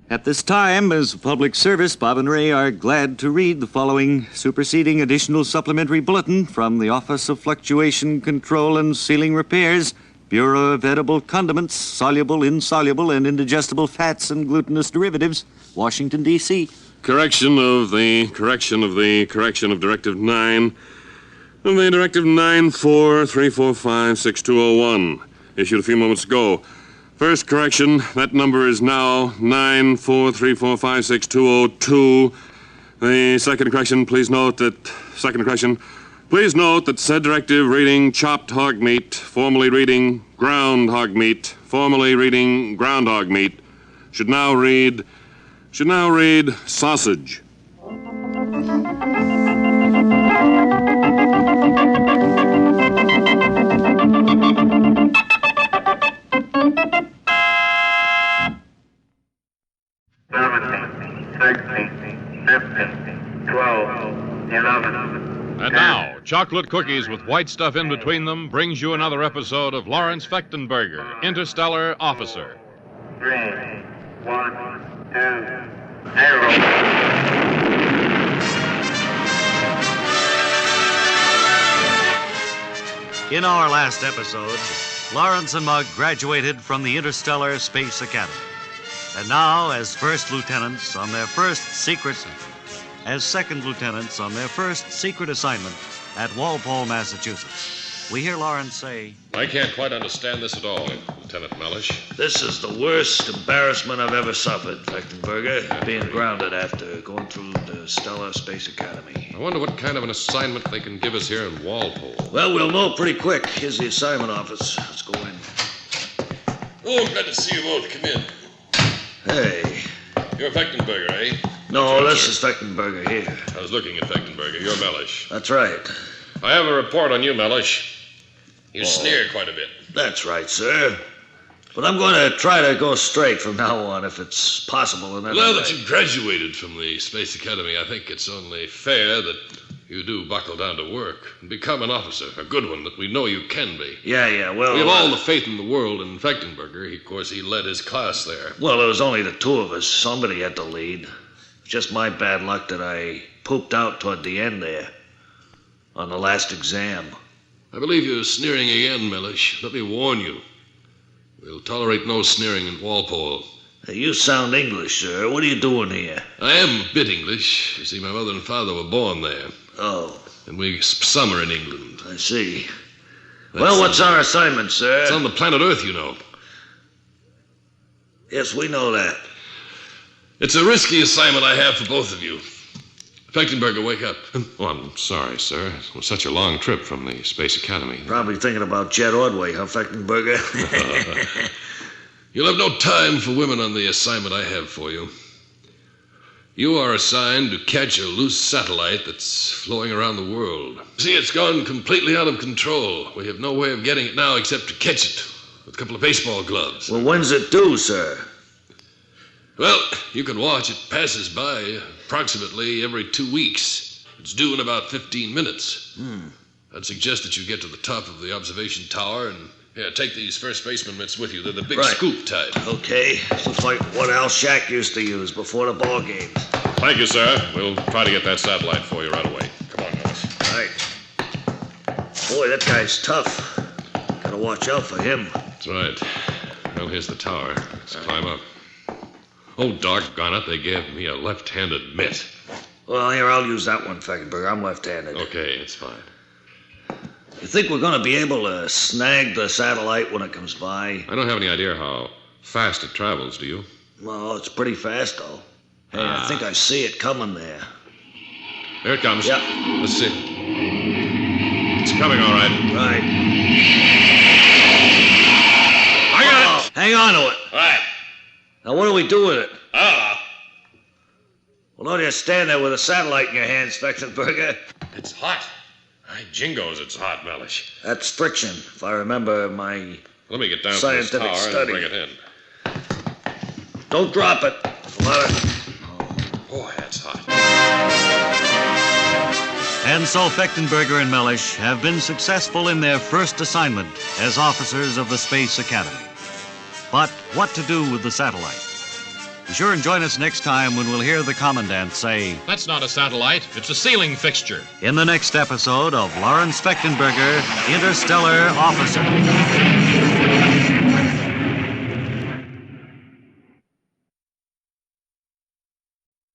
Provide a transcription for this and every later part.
At this time, as a public service, Bob and Ray are glad to read the following superseding additional supplementary bulletin from the Office of Fluctuation Control and Sealing Repairs, Bureau of Edible Condiments, Soluble, Insoluble, and Indigestible Fats and Glutinous Derivatives, Washington, D.C. Correction of Directive 9 of the Directive 943456201, issued a few moments ago. First correction, that number is now 943456202. The second correction, please note that said directive reading chopped hog meat, formerly reading ground hog meat, formerly reading groundhog meat, should now read sausage. And now, chocolate cookies with white stuff in between them brings you another episode of Lawrence Fechtenberger, Interstellar Officer. 3, 1, 2, 0. In our last episode, Lawrence and Mug graduated from the Interstellar Space Academy. And now, as second lieutenants on their first secret assignment at Walpole, Massachusetts, we hear Lawrence say, I can't quite understand this at all, Lieutenant Mellish. This is the worst embarrassment I've ever suffered, Fechtenberger, being grounded after going through the Stellar Space Academy. I wonder what kind of an assignment they can give us here in Walpole. Well, we'll know pretty quick. Here's the assignment office. Let's go in. Oh, glad to see you both. Come in. Hey. You're Fechtenberger, eh? No, this is Fechtenberger here. I was looking at Fechtenberger. You're Mellish. That's right. I have a report on you, Mellish. You sneer quite a bit. That's right, sir. But I'm going to try to go straight from now on, if it's possible. Now that you graduated from the Space Academy, I think it's only fair that you do buckle down to work and become an officer, a good one that we know you can be. Yeah, well... We have all the faith in the world in Fechtenberger. Of course, he led his class there. Well, there was only the two of us. Somebody had to lead. Just my bad luck that I pooped out toward the end there, on the last exam. I believe you're sneering again, Mellish. Let me warn you. We'll tolerate no sneering in Walpole. Hey, you sound English, sir. What are you doing here? I am a bit English. You see, my mother and father were born there. Oh. And we summer in England. I see. Well, what's our assignment, sir? It's on the planet Earth, you know. Yes, we know that. It's a risky assignment I have for both of you. Fechtenberger, wake up. Oh, I'm sorry, sir. It was such a long trip from the Space Academy. Probably thinking about Jet Ordway, huh, Fechtenberger? You'll have no time for women on the assignment I have for you. You are assigned to catch a loose satellite that's flowing around the world. See, it's gone completely out of control. We have no way of getting it now except to catch it with a couple of baseball gloves. Well, when's it due, sir? Well, you can watch. It passes by approximately every 2 weeks. It's due in about 15 minutes. I'd suggest that you get to the top of the observation tower and take these first baseman mitts with you. They're the big scoop type. Okay. Looks like what Al Shack used to use before the ball games. Thank you, sir. We'll try to get that satellite for you right away. Come on, Mellish. Right. Boy, that guy's tough. Gotta watch out for him. That's right. Well, here's the tower. Let's climb up. Oh, doggone it, they gave me a left-handed mitt. Well, here, I'll use that one, Fechtenberger. I'm left-handed. Okay, it's fine. You think we're going to be able to snag the satellite when it comes by? I don't have any idea how fast it travels, do you? Well, it's pretty fast, though. Hey, I think I see it coming there. There it comes. Yeah. Let's see. It's coming, all right. Right. I got it! Hang on to it. Right. Now, what do we do with it? Ah, Well, don't just stand there with a satellite in your hands, Fechtenberger. it's hot. Jingos, it's hot, Mellish. That's friction, if I remember my Let me get down from this scientific tower study. and bring it in. Don't drop it. Boy, that's hot. And so Fechtenberger and Mellish have been successful in their first assignment as officers of the Space Academy. But what to do with the satellite? Be sure and join us next time when we'll hear the Commandant say, That's not a satellite, it's a ceiling fixture. in the next episode of Lawrence Fechtenberger, Interstellar Officer.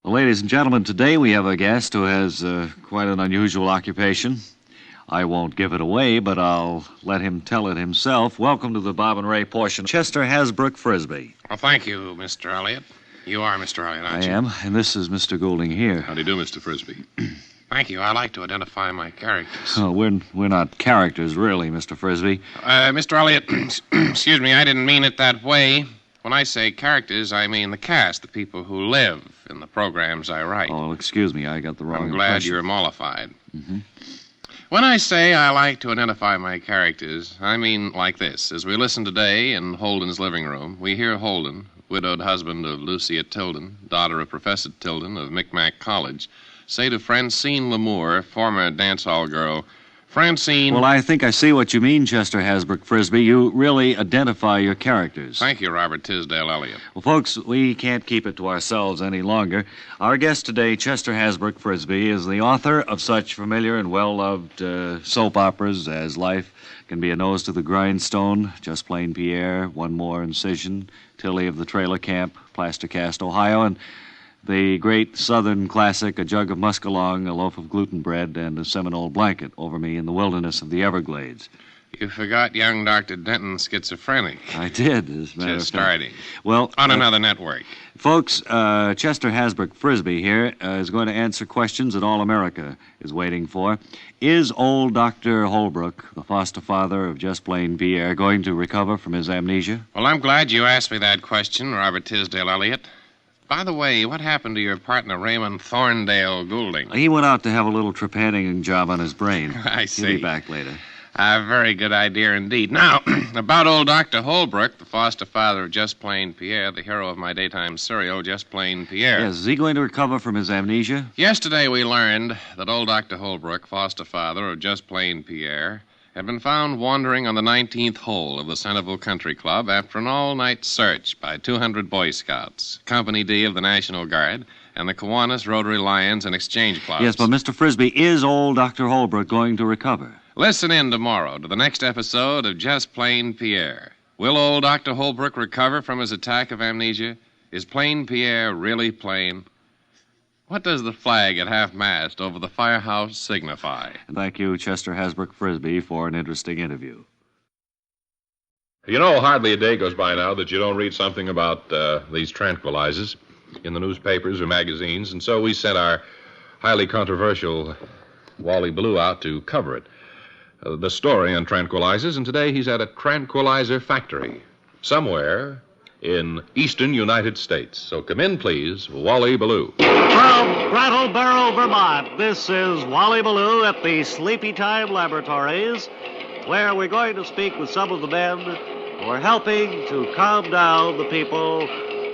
Well, ladies and gentlemen, today we have a guest who has quite an unusual occupation. I won't give it away, but I'll let him tell it himself. Welcome to the Bob and Ray portion. Chester Hasbrook Frisbee. Well, thank you, Mr. Elliott. You are Mr. Elliott, aren't you? I am, and this is Mr. Goulding here. How do you do, Mr. Frisbee? Thank you. I like to identify my characters. Oh, we're not characters, really, Mr. Frisbee. Mr. Elliott, excuse me, I didn't mean it that way. When I say characters, I mean the cast, the people who live in the programs I write. Oh, excuse me, I got the wrong I'm glad impression. you're mollified. Mm-hmm. When I say I like to identify my characters, I mean like this. As we listen today in Holden's living room, we hear Holden, widowed husband of Lucia Tilden, daughter of Professor Tilden of Micmac College, say to Francine Lamour, former dance hall girl, Francine... Well, I think I see what you mean, Chester Hasbrook Frisbee. You really identify your characters. Thank you, Robert Tisdale Elliott. Well, folks, we can't keep it to ourselves any longer. Our guest today, Chester Hasbrook Frisbee, is the author of such familiar and well-loved soap operas as Life Can Be a Nose to the Grindstone, Just Plain Pierre, One More Incision, Tilly of the Trailer Camp, Plastercast, Ohio, and the great Southern classic, A Jug of Muscalong, A Loaf of Gluten Bread, and A Seminole Blanket Over Me in the Wilderness of the Everglades. You forgot young Dr. Denton, schizophrenic. I did, as a matter of Just fact. starting. Well, On another network. folks, Chester Hasbrook Frisbee here is going to answer questions that all America is waiting for. Is old Dr. Holbrook, the foster father of Just Plain Pierre, going to recover from his amnesia? Well, I'm glad you asked me that question, Robert Tisdale Elliott. By the way, what happened to your partner, Raymond Thorndale Goulding? He went out to have a little trepanning job on his brain. I He'll see. be back later. A very good idea indeed. Now, about old Dr. Holbrook, the foster father of Just Plain Pierre, the hero of my daytime serial, Just Plain Pierre. Yes, is he going to recover from his amnesia? Yesterday we learned that old Dr. Holbrook, foster father of Just Plain Pierre, had been found wandering on the 19th hole of the Centerville Country Club after an all-night search by 200 Boy Scouts, Company D of the National Guard, and the Kiwanis, Rotary Lions, and Exchange Clubs. Yes, but Mr. Frisbee, is old Dr. Holbrook going to recover? Listen in tomorrow to the next episode of Just Plain Pierre. Will old Dr. Holbrook recover from his attack of amnesia? Is Plain Pierre really plain? What does the flag at half-mast over the firehouse signify? And thank you, Chester Hasbrook Frisbee, for an interesting interview. You know, hardly a day goes by now that you don't read something about these tranquilizers in the newspapers or magazines, and so we sent our highly controversial Wally Blue out to cover it. The story on tranquilizers, and today he's at a tranquilizer factory somewhere in eastern United States. So come in, please, Wally Ballou. From Brattleboro, Vermont, this is Wally Ballou at the Sleepy Time Laboratories, where we're going to speak with some of the men who are helping to calm down the people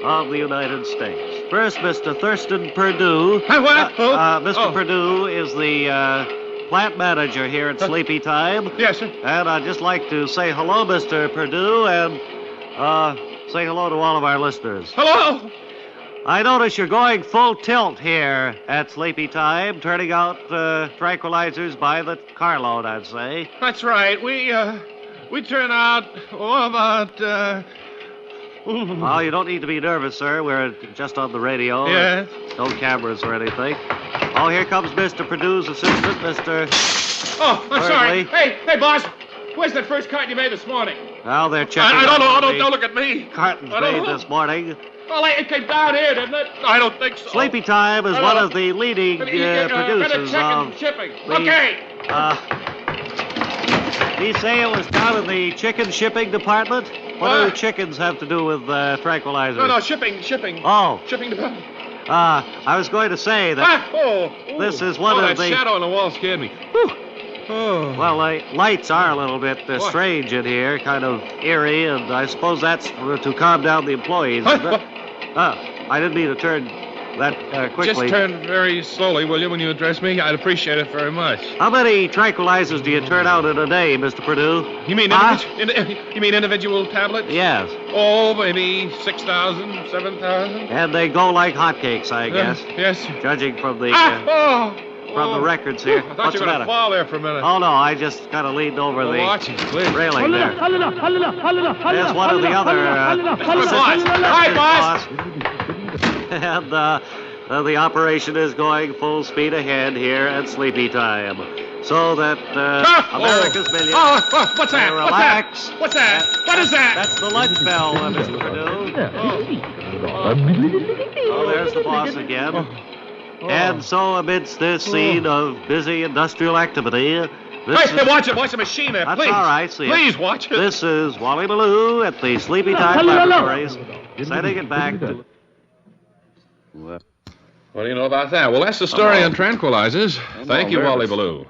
of the United States. First, Mr. Thurston Perdue. Mr. Perdue is the plant manager here at Sleepy Time. Yes, sir. And I'd just like to say hello, Mr. Perdue, and say hello to all of our listeners. Hello. I notice you're going full tilt here at Sleepy Time, turning out tranquilizers by the carload, I'd say. That's right. We turn out about. Oh, you don't need to be nervous, sir. We're just on the radio. Yes. No cameras or anything. Oh, here comes Mr. Perdue's assistant, Mr. Oh, I'm sorry. Thirdly. Hey, boss. Where's that first carton you made this morning? Now they're checking. I don't know. out Don't the look at me. Cartons I don't made know. this morning. Well, it came down here, didn't it? I don't think so. Sleepy Time is I one don't- of the leading Better producers check of. and shipping. the- Okay. Did he say it was down in the chicken shipping department? What do What? chickens have to do with tranquilizers? No, shipping. Oh, Shipping department. I was going to say that. This is one of that the- shadow on the wall scared me. Whew. Oh. Well, lights are a little bit What? strange in here, kind of eerie, and I suppose that's to calm down the employees. What? isn't it? I didn't mean to turn that quickly. Just turn very slowly, will you, when you address me? I'd appreciate it very much. How many tranquilizers do you turn out in a day, Mr. Perdue? You mean Huh? you mean individual tablets? Yes. Oh, maybe 6,000, 7,000. And they go like hotcakes, I guess. Yes. Judging from the From the records here. I thought What's you the were going matter? to fall there for a minute. Oh, no, I just kind of leaned over the Watch it, please. railing there. There's one of the other... Hi, boss. And the operation is going full speed ahead here at sleepy time. So that America's millions... What's that? Relax. What's that? What is that? That's the lunch bell, Mr. Perdue. Oh, there's the boss again. And so amidst this scene of busy industrial activity... Watch the machine there, That's please. all right, see Please it. watch it. This is Wally Ballou at the Sleepy Time Laboratories, sending it back to... What do you know about that? Well, that's the story on tranquilizers. Thank you, Wally Ballou.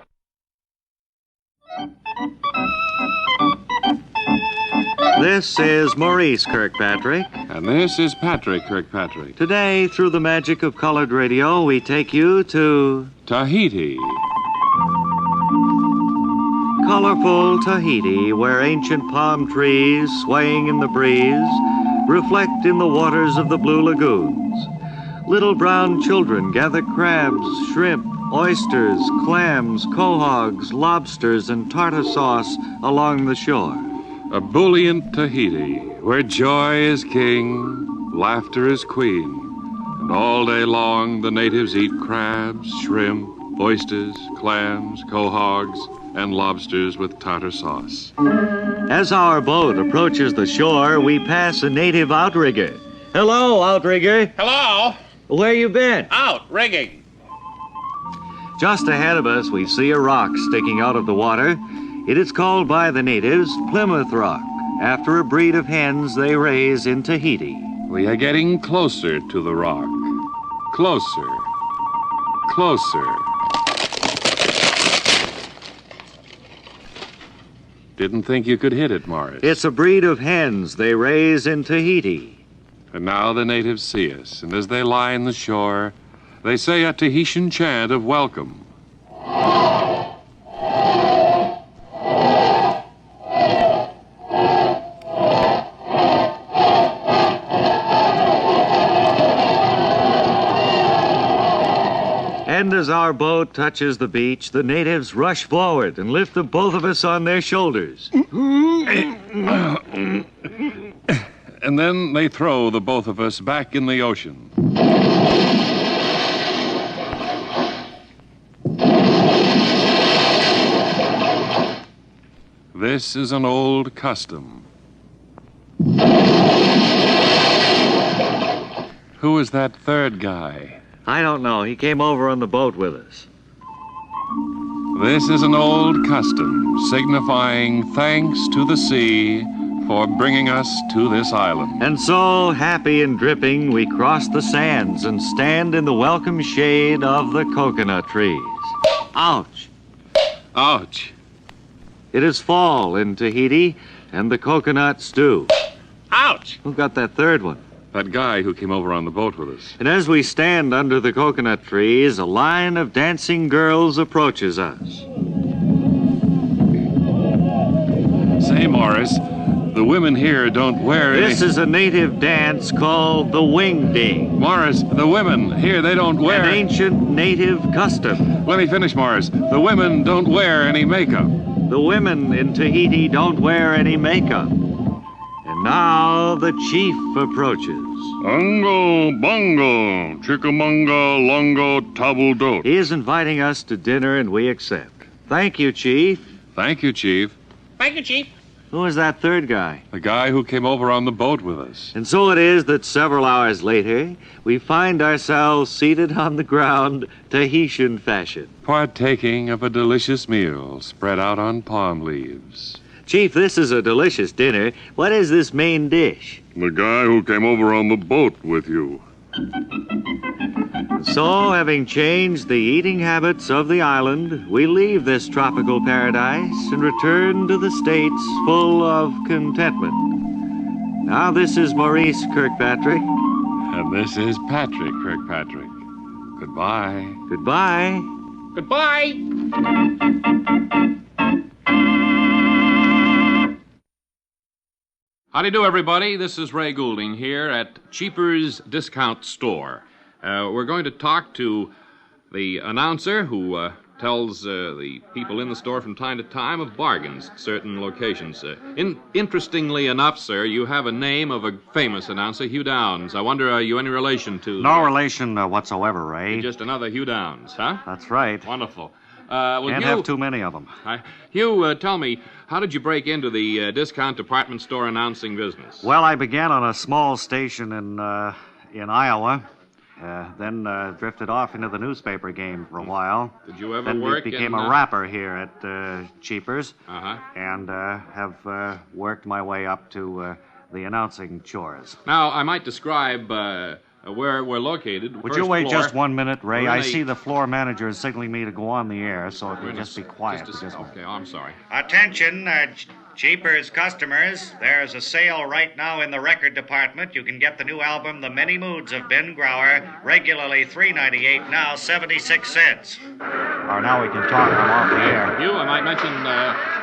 This is Maurice Kirkpatrick. And this is Patrick Kirkpatrick. Today, through the magic of colored radio, we take you to... Tahiti. Colorful Tahiti, where ancient palm trees, swaying in the breeze, reflect in the waters of the blue lagoons. Little brown children gather crabs, shrimp, oysters, clams, quahogs, lobsters, and tartar sauce along the shore. Ebullient Tahiti, where joy is king, laughter is queen, and all day long the natives eat crabs, shrimp, oysters, clams, quahogs, and lobsters with tartar sauce. As our boat approaches the shore, we pass a native outrigger. Hello, outrigger. Hello? Where you been? Out, rigging. Just ahead of us, we see a rock sticking out of the water. It is called by the natives Plymouth Rock, after a breed of hens they raise in Tahiti. We are getting closer to the rock. Closer. Closer. Didn't think you could hit it, Morris. It's a breed of hens they raise in Tahiti. And now the natives see us, and as they line the shore, they say a Tahitian chant of welcome. And as our boat touches the beach, the natives rush forward and lift the both of us on their shoulders. And then they throw the both of us back in the ocean. This is an old custom. Who is that third guy? I don't know. He came over on the boat with us. This is an old custom signifying thanks to the sea for bringing us to this island. And so, happy and dripping, we cross the sands and stand in the welcome shade of the coconut trees. Ouch! Ouch. It is fall in Tahiti, and the coconuts do. Ouch! Who got that third one? That guy who came over on the boat with us. And as we stand under the coconut trees, a line of dancing girls approaches us. Say, Morris, the women here don't wear any... This is a native dance called the wing ding. Morris, the women here, they don't wear... An ancient native custom. Let me finish, Morris. The women don't wear any makeup. The women in Tahiti don't wear any makeup. And now the chief approaches. Ungo, bongo, chickamauga, longo, tabledot. He is inviting us to dinner, and we accept. Thank you, Chief. Thank you, Chief. Thank you, Chief. Who is that third guy? The guy who came over on the boat with us. And so it is that several hours later, we find ourselves seated on the ground, Tahitian fashion. Partaking of a delicious meal spread out on palm leaves. Chief, this is a delicious dinner. What is this main dish? The guy who came over on the boat with you. So, having changed the eating habits of the island, we leave this tropical paradise and return to the States full of contentment. Now, this is Maurice Kirkpatrick. And this is Patrick Kirkpatrick. Goodbye. Goodbye. Goodbye. Howdy do, everybody. This is Ray Goulding here at Cheaper's Discount Store. We're going to talk to the announcer who tells the people in the store from time to time of bargains at certain locations. Interestingly enough, sir, you have a name of a famous announcer, Hugh Downs. I wonder, are you any relation to... No relation whatsoever, Ray. You're just another Hugh Downs, huh? That's right. Wonderful. Can't have too many of them. Hugh, tell me, how did you break into the discount department store announcing business? Well, I began on a small station in Iowa. Then drifted off into the newspaper game for a while. Did you ever then work became in... a rapper here at Cheaper's. Uh-huh. And have worked my way up to the announcing chores. Now, I might describe where we're located. Would you wait just 1 minute, Ray? I Really? see the floor manager is signaling me to go on the air, so if you just be quiet for just a minute. Okay, I'm sorry. Attention, Cheaper's customers. There's a sale right now in the record department. You can get the new album, The Many Moods of Ben Grauer, regularly $3.98, now 76 cents. Or now we can talk. I'm off the air. Hugh, I might mention that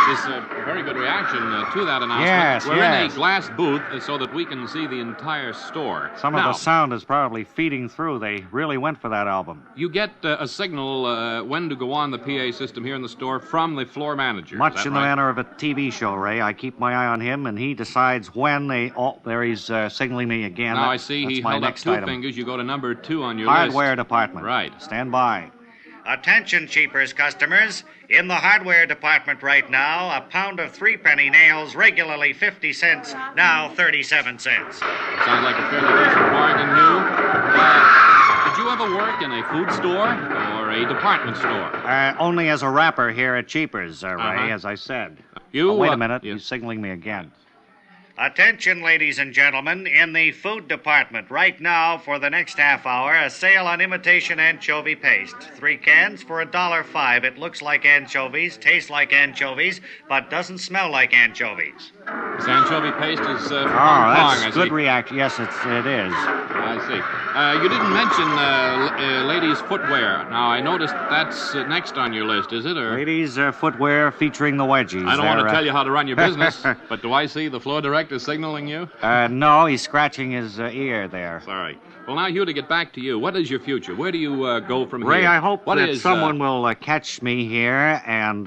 there's a very good reaction to that announcement. Yes, We're yes. in a glass booth so that we can see the entire store. Some of the sound is probably feeding through. They really went for that album. You get a signal when to go on the PA system here in the store from the floor manager. Much in the manner of a TV show, Ray. I keep my eye on him, and he decides when they... Oh, there he's signaling me again. Now, I see That's he my held up next two item. fingers. You go to number 2 on your list. Hardware department. Right. Stand by. Attention, Cheaper's customers. In the hardware department right now, a pound of 3-penny nails, regularly 50 cents, now 37 cents. Sounds like a fairly decent bargain, Hugh. Did you ever work in a food store or a department store? Only as a rapper here at Cheaper's, Ray, Uh-huh. as I said. You, Wait a minute. yes. He's signaling me again. Attention, ladies and gentlemen, in the food department right now for the next half hour, a sale on imitation anchovy paste. 3 cans for $1.05. It looks like anchovies, tastes like anchovies, but doesn't smell like anchovies. This anchovy paste is from Hong Kong, That's I good see. reaction. Yes, it is. I see. You didn't mention ladies' footwear. Now, I noticed that's next on your list, is it? Or Ladies' footwear featuring the wedgies. I don't want to They're, tell you how to run your business, but do I see the floor director signaling you? No, he's scratching his ear there. Sorry. Well, now, Hugh, to get back to you, what is your future? Where do you go from Ray, here? I hope What that is, someone will catch me here and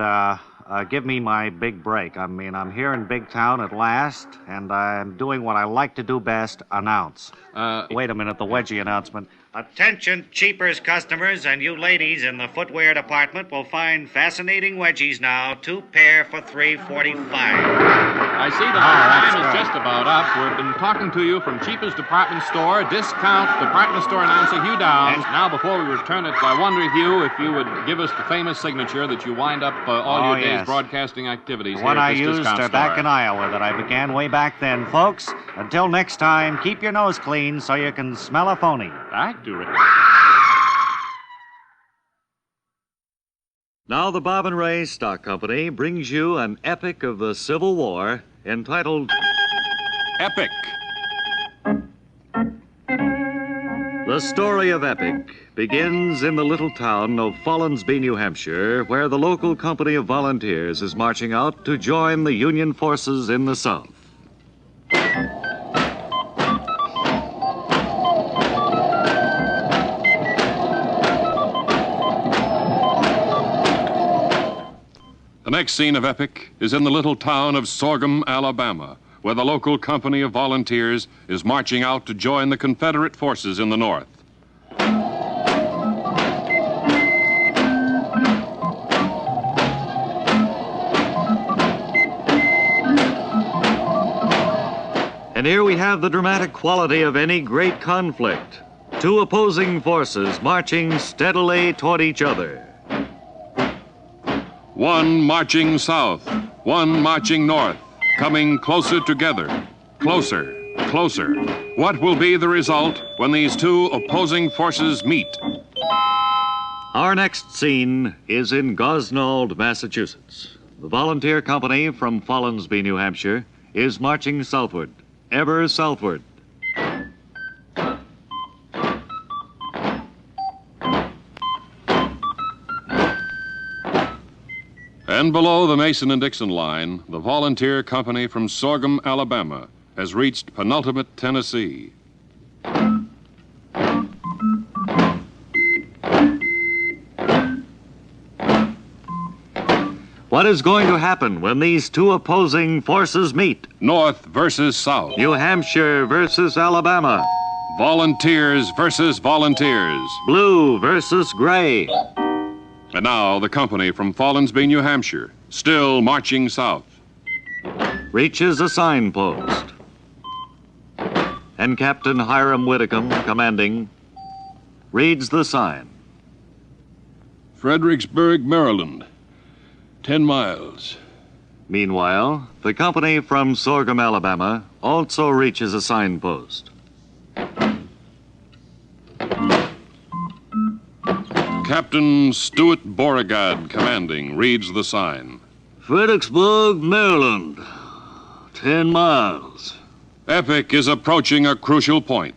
give me my big break. I mean, I'm here in big town at last, and I'm doing what I like to do best, announce. Wait a minute, the wedgie announcement. Attention, Cheaper's customers, and you ladies in the footwear department will find fascinating wedgies now, 2 pair for $3.45. I see that our time is just about up. We've been talking to you from Cheaper's Department Store, discount department store announcer Hugh Downs. Now, before we return it, I wonder, Hugh, if you would give us the famous signature that you wind up all your day's broadcasting activities The one here at I this used discount back store. in Iowa that I began way back then. Folks, until next time, keep your nose clean so you can smell a phony. Back to it. Now the Bob and Ray Stock Company brings you an epic of the Civil War entitled Epic. The Story of Epic begins in the little town of Follinsby, New Hampshire, where the local company of volunteers is marching out to join the Union forces in the South. The next scene of Epic is in the little town of Sorghum, Alabama, where the local company of volunteers is marching out to join the Confederate forces in the North. And here we have the dramatic quality of any great conflict. 2 opposing forces marching steadily toward each other. One marching south, one marching north, coming closer together. Closer, closer. What will be the result when these 2 opposing forces meet? Our next scene is in Gosnold, Massachusetts. The volunteer company from Follinsby, New Hampshire, is marching southward, ever southward. And below the Mason and Dixon line, the volunteer company from Sorghum, Alabama, has reached penultimate Tennessee. What is going to happen when these two opposing forces meet? North versus South. New Hampshire versus Alabama. Volunteers versus volunteers. Blue versus gray. And now the company from Follansbee, New Hampshire, still marching south. Reaches a signpost. And Captain Hiram Whitcomb, commanding, reads the sign. Fredericksburg, Maryland. 10 miles. Meanwhile, the company from Sorghum, Alabama, also reaches a signpost. Captain Stuart Beauregard, commanding, reads the sign. Fredericksburg, Maryland. 10 miles. Epic is approaching a crucial point.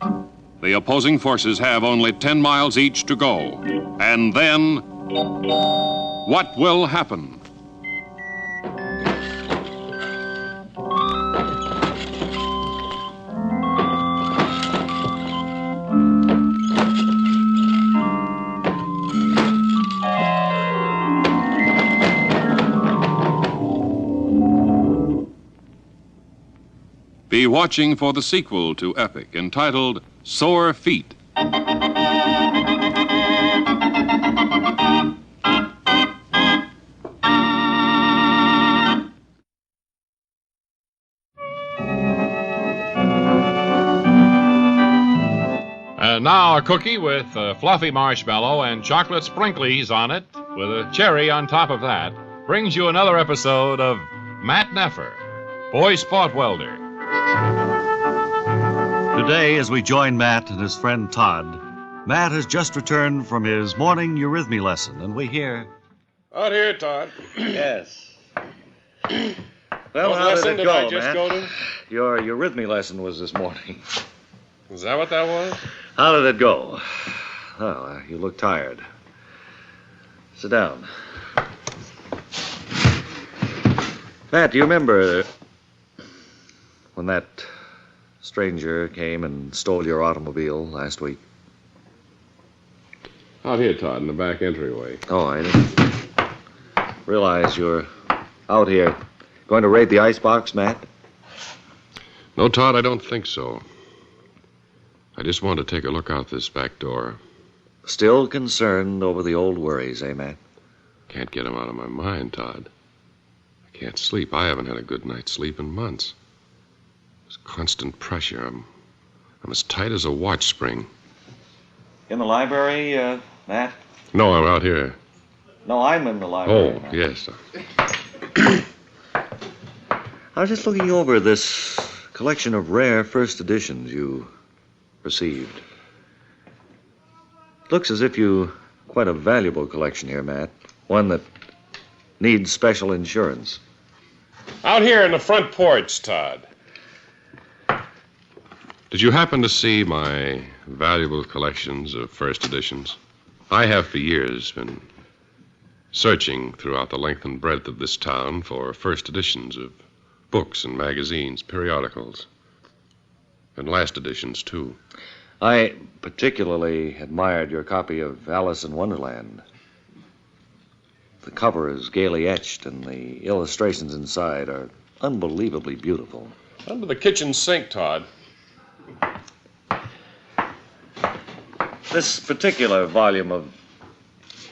The opposing forces have only 10 miles each to go. And then, what will happen? Be watching for the sequel to Epic, entitled Sore Feet. And now a cookie with a fluffy marshmallow and chocolate sprinklies on it, with a cherry on top of that, brings you another episode of Matt Neffer, Boy Sport Welder. Today, as we join Matt and his friend Todd, Matt has just returned from his morning eurythmy lesson, and we hear... Out here, Todd. Yes. Well, What how lesson did it did I go, just Matt? go to? Your eurythmy lesson was this morning. Is that what that was? How did it go? Well, you look tired. Sit down. Matt, do you remember when that stranger came and stole your automobile last week? Out here, Todd, in the back entryway. Oh, I didn't realize you were out here. Going to raid the icebox, Matt? No, Todd, I don't think so. I just wanted to take a look out this back door. Still concerned over the old worries, eh, Matt? Can't get them out of my mind, Todd. I can't sleep. I haven't had a good night's sleep in months. There's constant pressure. I'm as tight as a watch spring. In the library, Matt? No, I'm out here. No, I'm in the library. Oh, yes. I was just looking over this collection of rare first editions you received. Looks as if you quite a valuable collection here, Matt. One that needs special insurance. Out here in the front porch, Todd. Did you happen to see my valuable collections of first editions? I have for years been searching throughout the length and breadth of this town for first editions of books and magazines, periodicals, and last editions, too. I particularly admired your copy of Alice in Wonderland. The cover is gaily etched, and the illustrations inside are unbelievably beautiful. Under the kitchen sink, Todd. This particular volume of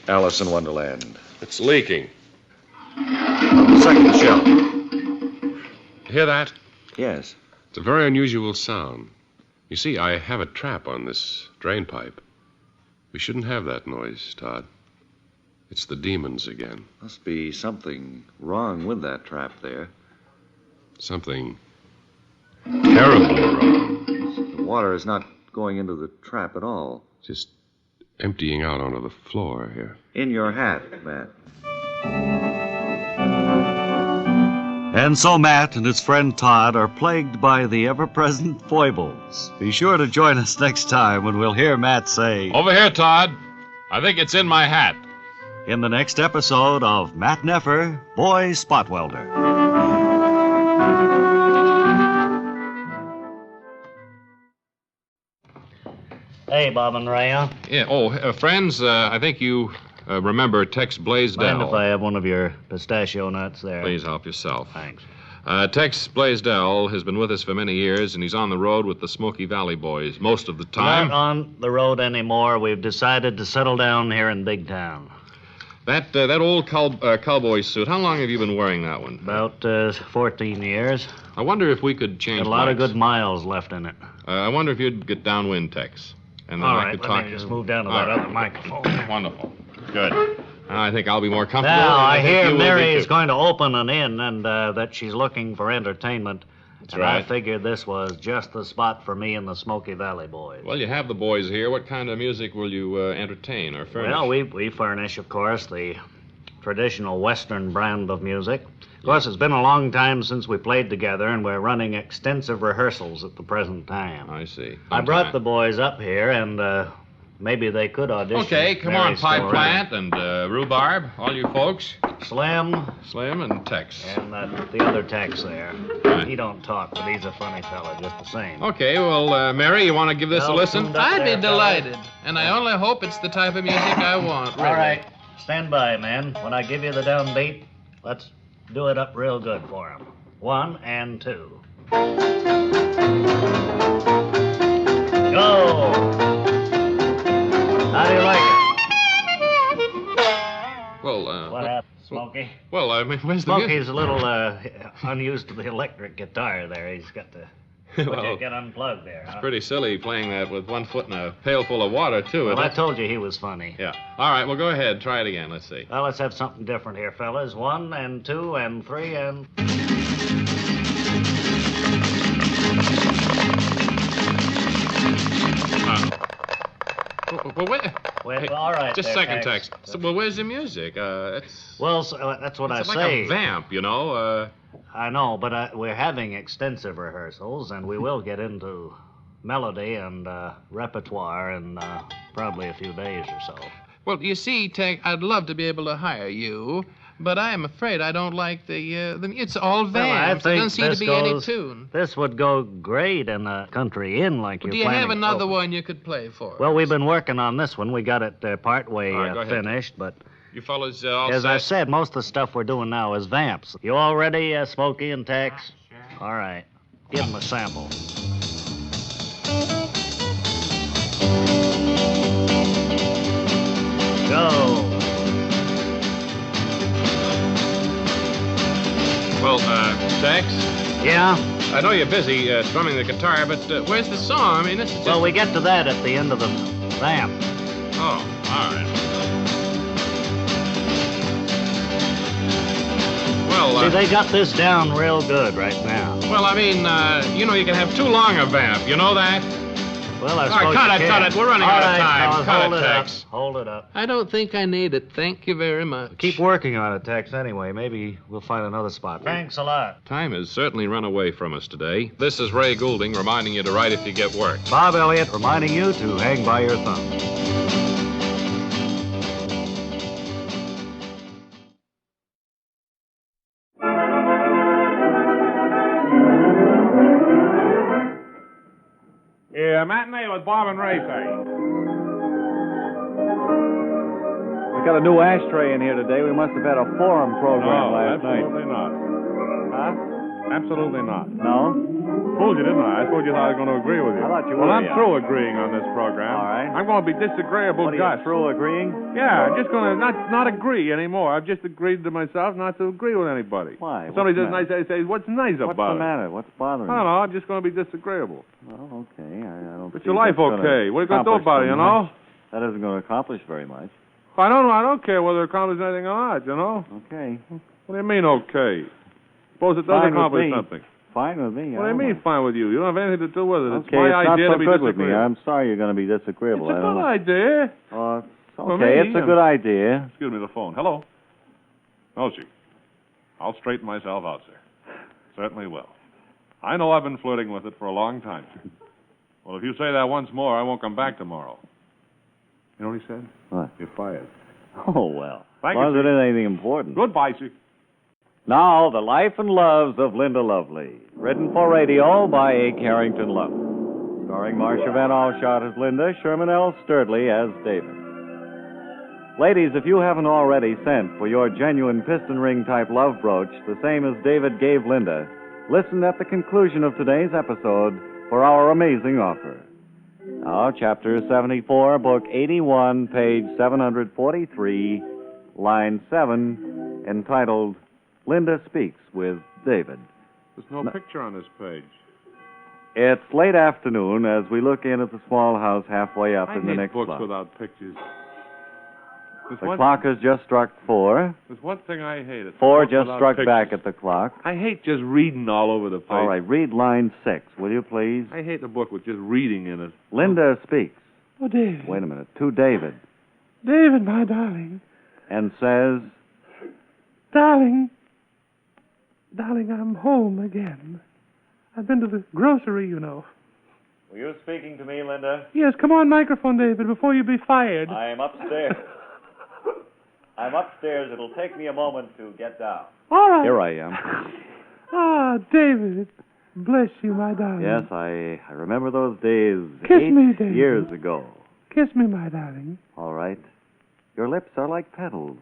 Alice in Wonderland. It's leaking. On the second shelf. Hear that? Yes. It's a very unusual sound. You see, I have a trap on this drain pipe. We shouldn't have that noise, Todd. It's the demons again. Must be something wrong with that trap there. Something terribly wrong. The water is not going into the trap at all. Just emptying out onto the floor here. In your hat, Matt. And so Matt and his friend Todd are plagued by the ever-present foibles. Be sure to join us next time when we'll hear Matt say... Over here, Todd. I think it's in my hat. in the next episode of Matt Neffer, Boy Spot Welder. Hey, Bob and Ray, huh? Yeah. Oh, friends, I think you remember Tex Blaisdell. Mind if I have one of your pistachio nuts there? Please help yourself. Thanks. Tex Blaisdell has been with us for many years, and he's on the road with the Smoky Valley Boys most of the time. Not on the road anymore. We've decided to settle down here in Big Town. That old cowboy suit, how long have you been wearing that one? About 14 years. I wonder if we could change Got a lot of mics. good miles left in it. I wonder if you'd get downwind, Tex. And then All I right, could let talk me just move down to that other microphone. Wonderful. Good. I think I'll be more comfortable. Now, I think hear you will be, Mary is too. going to open an inn and that she's looking for entertainment. That's and right. I figured this was just the spot for me and the Smoky Valley Boys. Well, you have the boys here. What kind of music will you entertain or furnish? Well, we furnish, of course, the traditional Western brand of music. Of course, it's been a long time since we played together, and we're running extensive rehearsals at the present time. I see. I brought the boys up here, and maybe they could audition. Okay, come on, Mary's Pie still Plant and Rhubarb, all you folks. Slim. Slim and Tex. And the other Tex there. Right. He don't talk, but he's a funny fella just the same. Okay, well, Mary, you want to give this a Well, listen? tuned up there, fella. And I only hope it's the type of music I want. All right, stand by, man. When I give you the downbeat, let's do it up real good for him. 1 and 2. Go! How do you like it? Well, What happened, Smokey? Well, I mean, where's the music? Smokey's a little unused to the electric guitar there. He's got to get unplugged there. It's Huh? pretty silly playing that with one foot in a pail full of water, too. Well, isn't I it? told you he was funny. Yeah. All right, well, go ahead. Try it again. Let's see. Well, let's have something different here, fellas. 1 and 2 and 3 and... Well, wait. Well, Hey, all right Just a there, second, Tex. Tex. So, well, where's the music? It's Well, that's what I like say. a vamp, you know. I know, but we're having extensive rehearsals, and we will get into melody and repertoire in probably a few days or so. Well, you see, Tex, I'd love to be able to hire you, but I am afraid I don't like the it's all Well, I vamps. There think doesn't seem to this be any goes- tune. This would go great in a country inn like you're Do you planning. have another Oh. one you could play for Well, us? we've been working on this one. We got it partway All right, go ahead. finished, but You fellas all as set? I said, most of the stuff we're doing now is vamps. You all ready, Smokey and Tex? All right. Give them a sample. Go. Well, Tex, Yeah? I know you're busy strumming the guitar, but where's the song? I mean, this is just... Well, we get to that at the end of the vamp. Oh, all right. Well, See, they got this down real good right now. well, I mean, you know, you can have too long a vamp. You know that? Well, I All right, suppose cut you it, can. cut it. We're running All out of right, time. fellas, Cut hold it, it Tex. up. Hold it up. I don't think I need it. Thank you very much. Keep working on it, Tex, anyway. Maybe we'll find another spot. Thanks a lot. Time has certainly run away from us today. This is Ray Goulding reminding you to write if you get work. Bob Elliott reminding you to hang by your thumb. Yeah, matinee with Bob and Ray say. We got a new ashtray in here today. We must have had a forum program last night. absolutely not. Huh? Absolutely not. No? Fooled you, didn't I? I suppose you thought I was going to agree with you. I thought you Well, were, I'm yeah. through agreeing on this program. All right. I'm going to be disagreeable What are Gus. you through agreeing? Yeah, I'm just going to not agree anymore. I've just agreed to myself not to agree with anybody. Why? Somebody What's says the nice, I say, what's nice What's about the it? matter? What's bothering I you? don't know. I'm just going to be disagreeable. Well, okay. I don't But see your life that's gonna okay? What are you going to do accomplish about it, you very know? much. That isn't going to accomplish very much. I don't care whether it accomplishes anything or not, you know? Okay. What do you mean, okay? Suppose it does Fine with accomplish me. something. Fine with me. What do you mean, fine with you? You don't have anything to do with it. It's Okay, my it's not idea so to be good with me. disagreeable. I'm sorry you're going to be disagreeable. It's a I don't good know. idea. For Okay, me, it's a good idea. Excuse me, the phone. Hello? Oh, gee. I'll straighten myself out, sir. Certainly will. I know I've been flirting with it for a long time, sir. Well, if you say that once more, I won't come back tomorrow. You know what he said? What? You're fired. Oh, well. Thank as long you, as it sir. isn't anything important. Goodbye, sir. Now, The Life and Loves of Linda Lovely. Written for radio by A. Carrington Love. Starring Marcia Van Alshot as Linda, Sherman L. Sturdley as David. Ladies, if you haven't already sent for your genuine piston ring type love brooch, the same as David gave Linda, listen at the conclusion of today's episode for our amazing offer. Now, Chapter 74, Book 81, page 743, line 7, entitled Linda Speaks with David. There's no picture on this page. It's late afternoon as we look in at the small house halfway up I in the hate next books block. without pictures. The clock has just struck 4. There's one thing I hate. It's 4 books just without struck pictures. back at the clock. I hate just reading all over the place. All right, read line 6, will you please? I hate the book with just reading in it. Linda speaks. Oh, David. Wait a minute. To David. David, my darling. And says, Darling, I'm home again. I've been to the grocery, you know. Were you speaking to me, Linda? Yes, come on microphone, David, before you be fired. I'm upstairs. I'm upstairs. It'll take me a moment to get down. All right. Here I am. Ah, David. Bless you, my darling. Yes, I remember those days Kiss 8 me, David. years ago. Kiss me, my darling. All right. Your lips are like petals.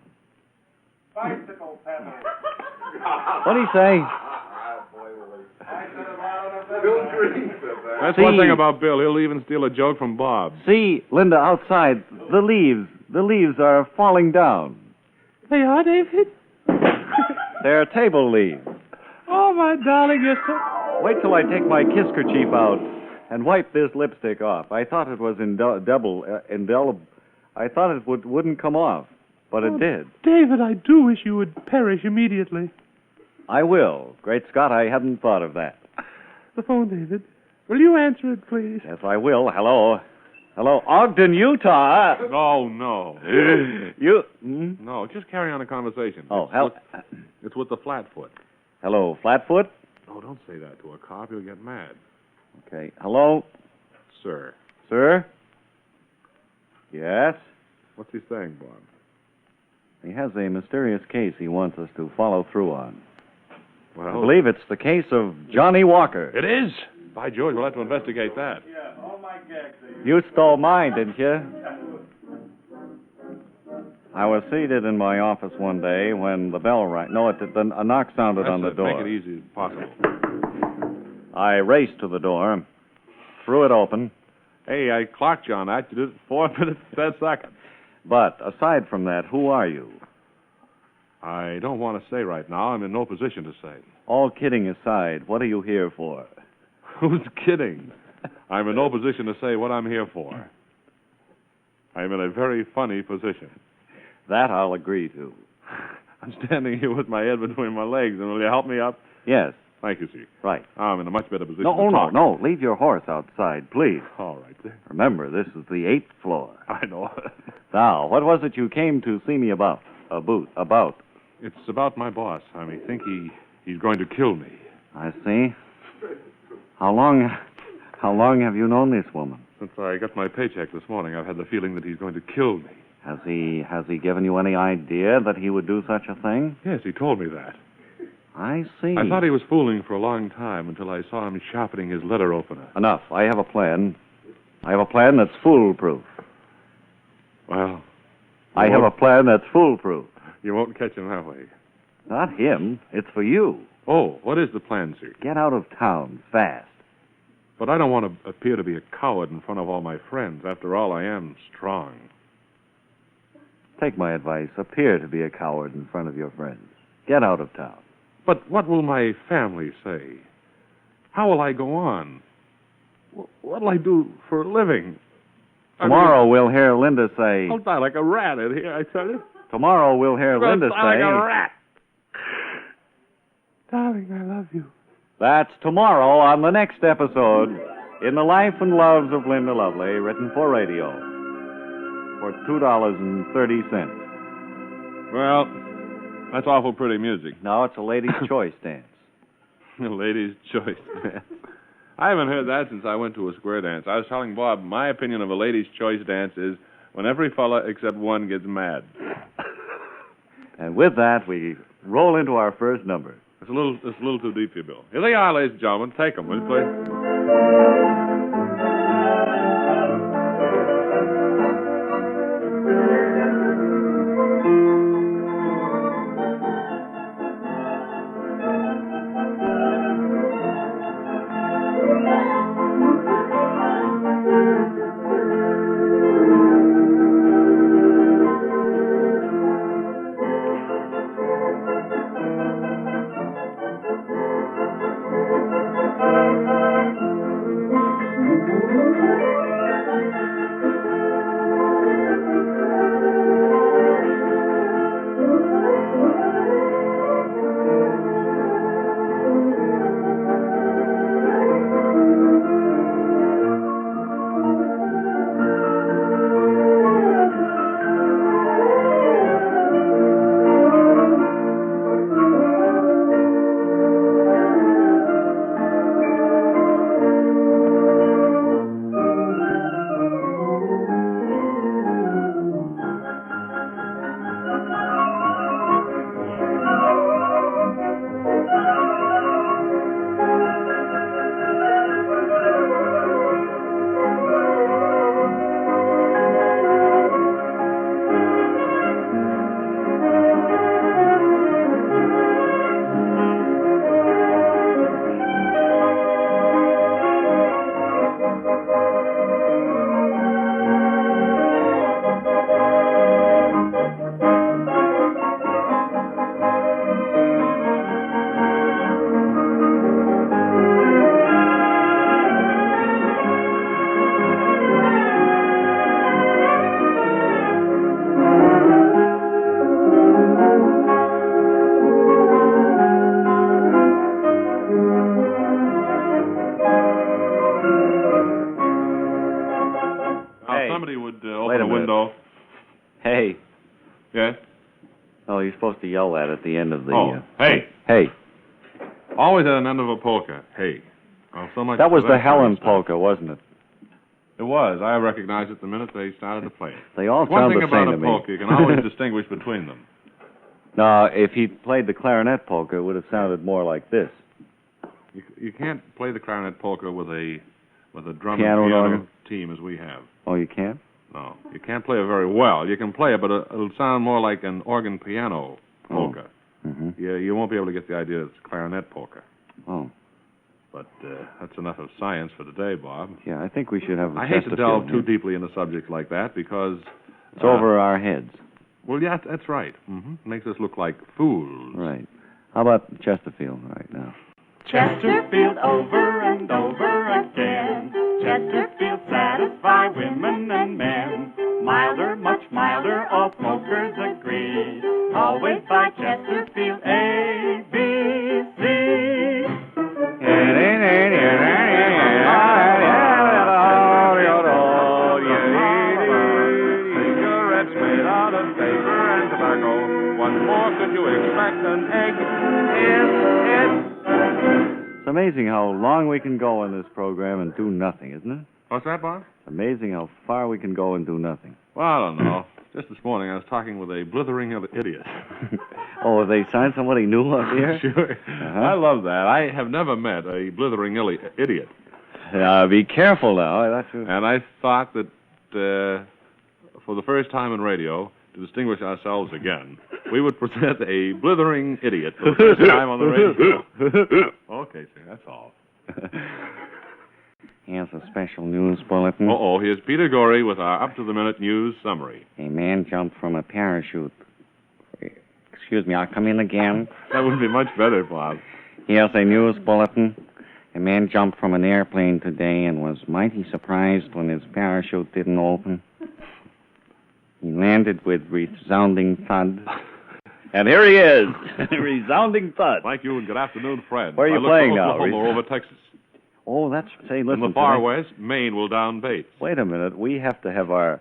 Bicycle pedal. What'd he say? That's See- one thing about Bill. He'll even steal a joke from Bob. See, Linda, outside, the leaves are falling down. They are, David? They're table leaves. Oh, my darling, you're so... Wait till I take my kiss kerchief out and wipe this lipstick off. I thought it was indelible. I thought it wouldn't come off, but it did. David, I do wish you would perish immediately. I will. Great Scott, I hadn't thought of that. The phone, David. Will you answer it, please? Yes, I will. Hello. Hello, Ogden, Utah. No. You... No, just carry on a conversation. Oh, It's with the Flatfoot. Hello, Flatfoot. Oh, don't say that to a cop. He'll get mad. Okay. Hello, Sir. sir. Yes. What's he saying, Bob? He has a mysterious case he wants us to follow through on. Well, I believe it's the case of Johnny Walker. it is. By George, we'll have to investigate that. You stole mine, didn't you? I was seated in my office one day when the bell rang. No, a knock sounded on the door. Make it easy as possible. I raced to the door, threw it open. Hey, I clocked you on that. You did it 4 minutes, 10 seconds. But aside from that, who are you? I don't want to say right now. I'm in no position to say. All kidding aside, what are you here for? Who's kidding? I'm in no position to say what I'm here for. I'm in a very funny position. That I'll agree to. I'm standing here with my head between my legs, and will you help me up? Yes, Thank you, sir. right. I'm in a much better position No, to talk. no. Leave your horse outside, please. All right, sir. Remember, this is the 8th floor. I know. Now, what was it you came to see me about? About? It's about my boss. I think he's going to kill me. I see. How long have you known this woman? Since I got my paycheck this morning, I've had the feeling that he's going to kill me. Has he given you any idea that he would do such a thing? Yes, he told me that. I see. I thought he was fooling for a long time until I saw him sharpening his letter opener. Enough. I have a plan. I have a plan that's foolproof. Well, I have a plan that's foolproof. You won't catch him that way. Not him. It's for you. Oh, what is the plan, sir? Get out of town fast. But I don't want to appear to be a coward in front of all my friends. After all, I am strong. Take my advice. Appear to be a coward in front of your friends. Get out of town. But what will my family say? How will I go on? What'll I do for a living? Tomorrow we'll hear Linda say... I'll die like a rat in here, I tell you. Tomorrow we'll hear Linda say... like a rat. Darling, I love you. That's tomorrow on the next episode in The Life and Loves of Linda Lovely, written for radio for $2.30. Well, that's awful pretty music. Now it's a lady's choice dance. A lady's choice dance. I haven't heard that since I went to a square dance. I was telling Bob, my opinion of a lady's choice dance is when every fella except one gets mad. And with that, we roll into our first number. It's a little too deep for you, Bill. Here they are, ladies and gentlemen. Take them, will you, please? Hey. Yes? Oh, you're supposed to yell that at the end of the... Hey. Hey. Always at an end of a polka. Hey. Well, so much that was for the Helen polka, wasn't it? It was. I recognized it the minute they started to play it. They all One sound thing the about same a to me. polka, you can always distinguish between them. Now, if he played the clarinet polka, it would have sounded more like this. You can't play the clarinet polka with a drum Piano and piano organ? team as we have. Oh, you can't? No, you can't play it very well. You can play it, but it'll sound more like an organ piano polka. Oh. Mm-hmm. You won't be able to get the idea it's clarinet polka. Oh. But that's enough of science for today, Bob. Yeah, I think we should have a I hate to Chesterfield delve too here. deeply into subjects like that because... It's over our heads. Well, yeah, that's right. Mm-hmm. Makes us look like fools. Right. How about Chesterfield right now? Chesterfield over and over again. Chesterfield satisfy women and men. Milder, much milder, all smokers agree. Always buy Chesterfield A, B, C. Cigarettes made out of paper and tobacco. What more could you expect? An egg is it? It's amazing how long we can go in this program and do nothing, isn't it? What's that, Bob? It's amazing how far we can go and do nothing. Well, I don't know. Just this morning I was talking with a blithering idiot. Oh, have they signed somebody new up here? Sure. Uh-huh. I love that. I have never met a blithering idiot. Be careful now. That's And I thought that for the first time in radio, to distinguish ourselves again, we would present a blithering idiot for the first time on the radio. Okay, sir, that's all. Here's a special news bulletin. Uh-oh, here's Peter Gorey with our up-to-the-minute news summary. A man jumped from a parachute. Excuse me, I'll come in again. That would be much better, Bob. Here's a news bulletin. A man jumped from an airplane today and was mighty surprised when his parachute didn't open. He landed with resounding thud. And here he is. Resounding thud. Thank you, and good afternoon, Fred. Where are you playing now? Oklahoma over Texas. Oh, that's... Say, listen. In the far west, Maine will down Bates. Wait a minute. We have to have our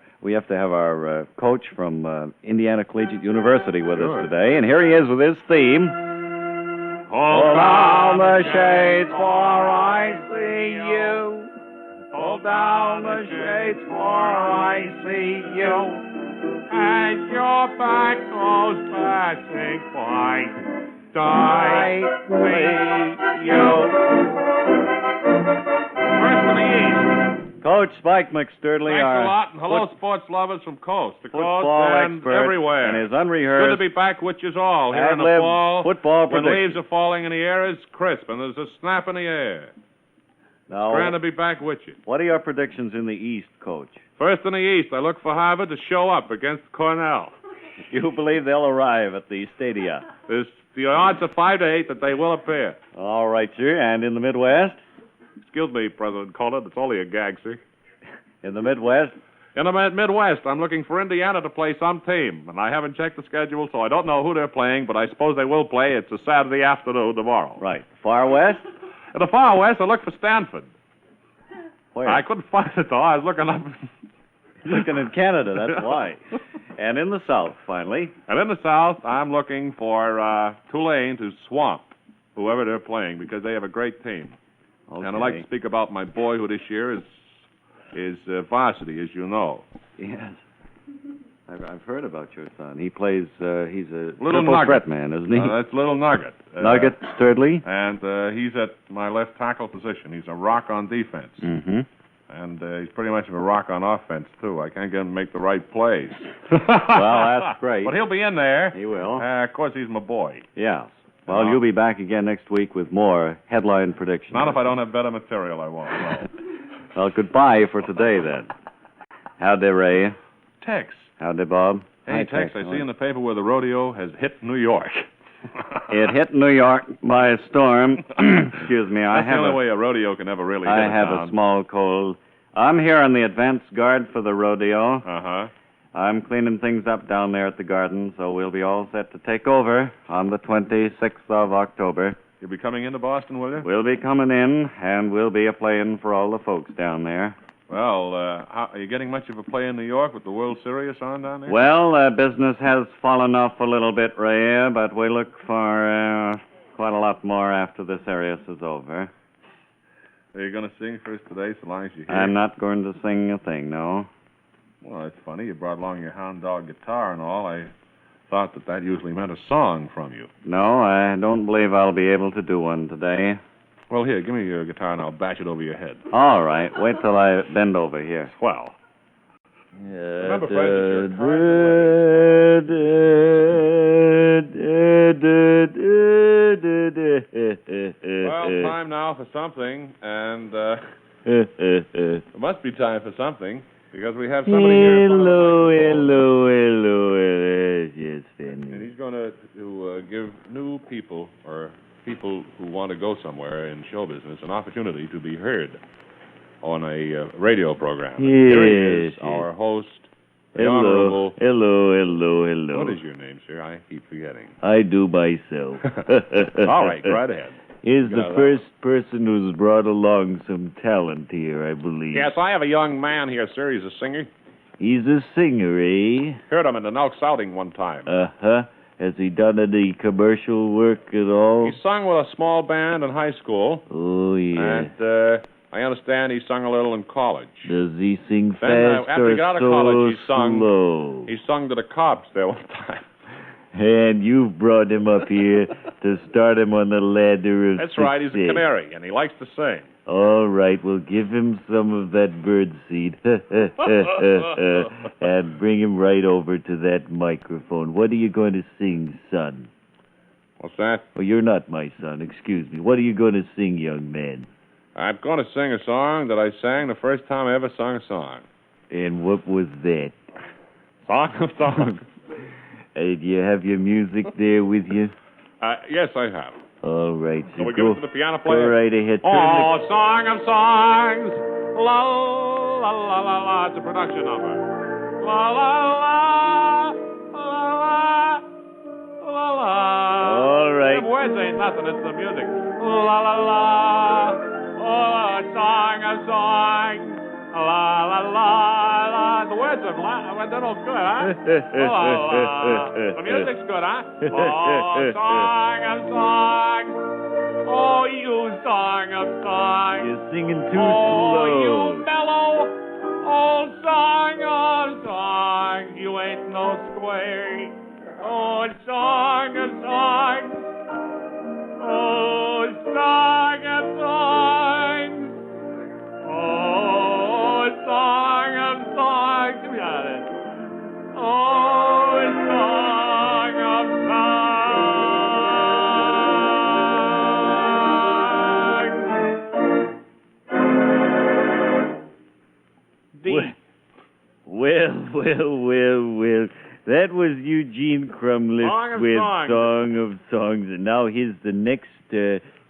coach from Indiana Collegiate University with us today, and here he is with his theme. Pull down the shades for I see you. Pull down the shades, for I see you, and your back goes passing by. I see you. First in the East. Coach Spike McSturtley, Thanks our a lot, and hello, sports lovers from coast to coast football and expert, everywhere. and his Good unrehearsed to be back with you all here in the ad-lib fall. football when prediction. leaves are falling in the air, it's crisp, and there's a snap in the air. Now, Grand to be back with you. what are your predictions in the East, Coach? First in the East, I look for Harvard to show up against Cornell. You believe they'll arrive at the stadia? The odds are 5 to 8 that they will appear. All right, sir. And in the Midwest? Excuse me, President Collin, it's only a gag, sir. In the Midwest? In the Midwest, I'm looking for Indiana to play some team, and I haven't checked the schedule, so I don't know who they're playing, but I suppose they will play. It's a Saturday afternoon tomorrow. Right. Far West? In the far West, I look for Stanford. Where? I couldn't find it, though. I was looking up. Looking in Canada, that's why. And in the South, finally? And in the South, I'm looking for Tulane to swamp whoever they're playing, because they have a great team. Okay. And I'd like to speak about my boy, who this year is varsity, as you know. Yes. I've heard about your son. He plays, he's a Little triple Nugget. threat man, isn't he? That's Little Nugget. Nugget Sturdley? And he's at my left tackle position. He's a rock on defense. Mm-hmm. And he's pretty much of a rock on offense, too. I can't get him to make the right plays. Well, that's great. But he'll be in there. He will. Of course, he's my boy. Yes. Well, you'll be back again next week with more headline predictions. Not if I don't have better material, I won't. No. Well, goodbye for today, then. Howdy, Ray. Tex. Howdy, Bob. Hey, Hi, Tex, I see in the paper where the rodeo has hit New York. It hit New York by storm. Excuse me, That's the only way a rodeo can ever really hit I have town. a small cold. I'm here on the advance guard for the rodeo. Uh-huh. I'm cleaning things up down there at the garden, so we'll be all set to take over on the 26th of October. You'll be coming into Boston, will you? We'll be coming in, and we'll be a-playing for all the folks down there. Well, are you getting much of a play in New York with the World Series on down there? Well, business has fallen off a little bit, Ray, but we look for quite a lot more after this Arias is over. Are you going to sing for us today, so long as you're here? I'm not going to sing a thing, no. Well, it's funny. You brought along your hound dog guitar and all. I thought that usually meant a song from you. No, I don't believe I'll be able to do one today. Well, here, give me your guitar and I'll bash it over your head. All right. Wait till I bend over here. Swell. Remember, friends, well, time now for something, and it must be time for something, because we have somebody here. Hello. Yes, And he's going to give new people, or people who want to go somewhere in show business, an opportunity to be heard on a radio program. Here he is, our host, the Honorable... Hello. What is your name, sir? I keep forgetting. I do myself. All right, go right ahead. Is the first person who's brought along some talent here, I believe. Yes, I have a young man here, sir. He's a singer. He's a singer, eh? Heard him in the Elks outing one time. Uh-huh. Has he done any commercial work at all? He sung with a small band in high school. Oh, yeah. And I understand he sung a little in college. Does he sing Then, fast after or he got out of so college, slow? He sung to the cops there one time. And you've brought him up here to start him on the ladder of That's right, he's a success. canary, and he likes to sing. All right, we'll give him some of that birdseed and bring him right over to that microphone. What are you going to sing, son? What's that? Oh, you're not my son. Excuse me. What are you going to sing, young man? I'm going to sing a song that I sang the first time I ever sung a song. And what was that? Song of songs. Hey, do you have your music there with you? Yes, I have. All right. So we go, give it to the piano Go player? right ahead. Oh, song of songs. La, la, la, la, la. It's a production number. La, la, la, la, la, la, la. All right. The words ain't nothing. It's the music. La, la, la. Oh, song of songs. La, la, la, la. The words are they're all good, huh? La, la. The music's good, huh? Oh, song of songs. Oh, you song of songs. You're singing too oh, slow. you mellow D. Well. That was Eugene Crumliff with Song of Songs. And now here's the next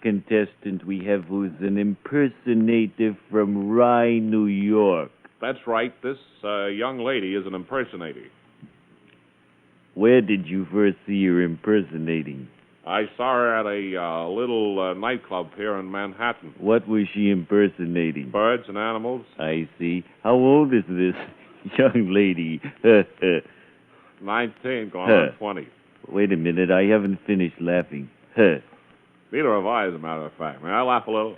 contestant we have, who's an impersonator from Rye, New York. That's right. This young lady is an impersonator. Where did you first see her impersonating? I saw her at a little nightclub here in Manhattan. What was she impersonating? Birds and animals. I see. How old is this young lady? 19, going on 20. Wait a minute, I haven't finished laughing. Neither have I, as a matter of fact. May I laugh a little?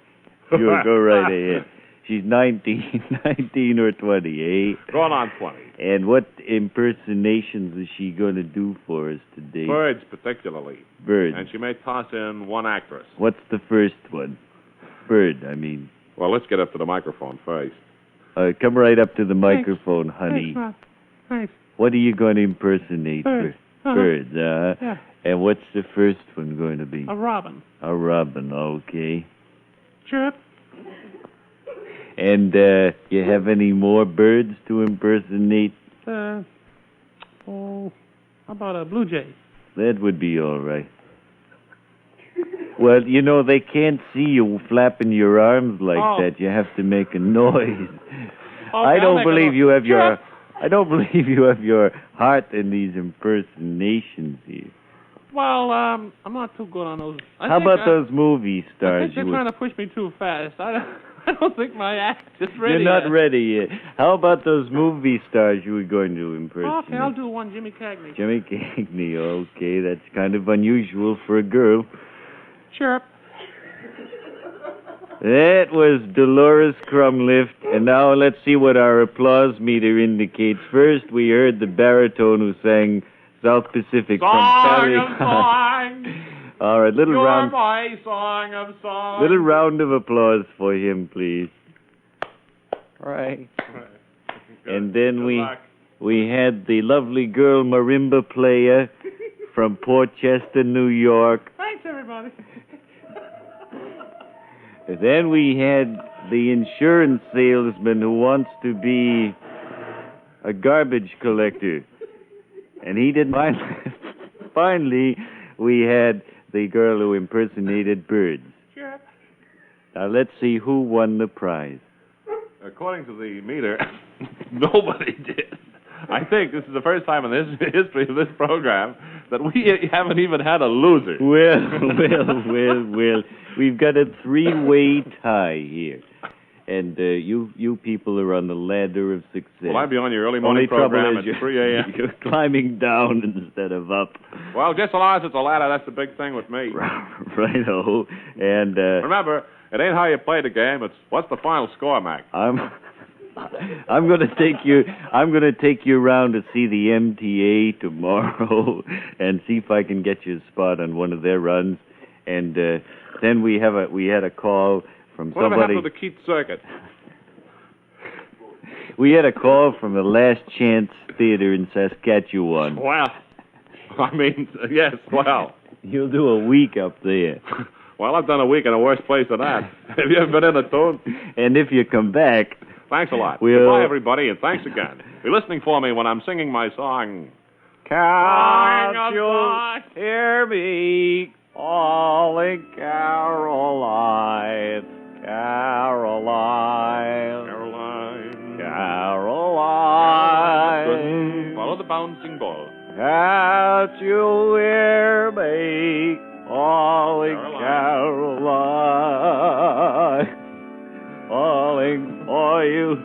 Sure, go right ahead. She's 19 or 20, eh? Going on 20. And what impersonations is she going to do for us today? Birds, particularly. Birds. And she may toss in one actress. What's the first one? Bird, I mean. Well, let's get up to the microphone first. Come right up to the microphone, honey. Thanks. What are you going to impersonate? Birds. Birds, Yeah. And what's the first one going to be? A robin. A robin, okay. Chirp. And you have any more birds to impersonate? How about a blue jay? That would be all right. Well, you know, they can't see you flapping your arms like that. You have to make a noise. I don't believe you have your heart in these impersonations here. Well, I'm not too good on those. How about those movie I stars? think they're trying to push me too fast. I don't think my act is ready. You're not yet. ready yet. How about those movie stars you were going to impersonate? Okay, I'll do one, Jimmy Cagney. Jimmy Cagney, okay. That's kind of unusual for a girl. Chirp. That was Dolores Crumlift, and now let's see what our applause meter indicates. First, we heard the baritone who sang South Pacific from Paris. All right, little round of applause for him, please. Right. And then we had the lovely girl marimba player from Port Chester, New York. Thanks, everybody. Then we had the insurance salesman who wants to be a garbage collector. And he didn't mind. Finally, we had the girl who impersonated birds. Sure. Now, let's see who won the prize. According to the meter, nobody did. I think this is the first time in the history of this program that we haven't even had a loser. Well. We've got a three-way tie here. And you people are on the ladder of success. Well, I'll be on your early morning program at 3 a.m. You're climbing down instead of up. Well, just as long as it's a ladder, that's the big thing with me. Righto. And remember, it ain't how you play the game, it's what's the final score, Mac. I'm going to take you around to see the MTA tomorrow and see if I can get you a spot on one of their runs. And then we had a call from somebody. What happened to the Keith Circuit? We had a call from the Last Chance Theater in Saskatchewan. Well, I mean, yes, well. You'll do a week up there. Well, I've done a week in a worse place than that. Have you ever been in a tune? And if you come back... Thanks a lot. Goodbye, everybody, and thanks again. Be listening for me when I'm singing my song. Can't you hear me calling Caroline? Caroline. Follow the bouncing ball. Can't you hear me calling Caroline? Calling for you,